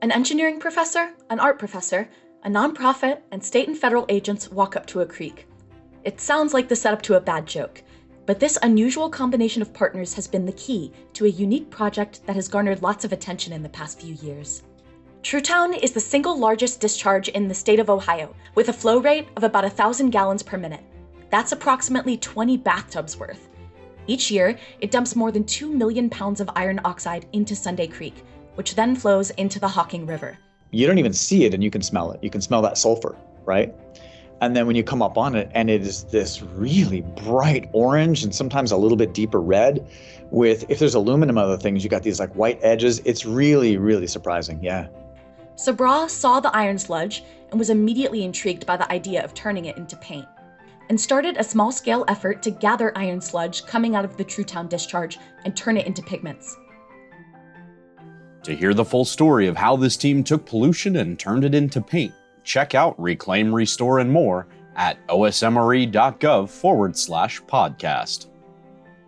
An engineering professor, an art professor, a nonprofit, and state and federal agents walk up to a creek. It sounds like the setup to a bad joke, but this unusual combination of partners has been the key to a unique project that has garnered lots of attention in the past few years. Truetown is the single largest discharge in the state of Ohio, with a flow rate of about 1,000 gallons per minute. That's approximately 20 bathtubs worth. Each year, it dumps more than 2 million pounds of iron oxide into Sunday Creek, which then flows into the Hocking River. You don't even see it and you can smell it. You can smell that sulfur, right? And then when you come up on it, and it is this really bright orange and sometimes a little bit deeper red with, if there's aluminum other things, you got these like white edges. It's really, really surprising, yeah. Sabra saw the iron sludge and was immediately intrigued by the idea of turning it into paint, and started a small-scale effort to gather iron sludge coming out of the Truetown discharge and turn it into pigments. To hear the full story of how this team took pollution and turned it into paint, check out Reclaim, Restore, and More at osmre.gov/podcast.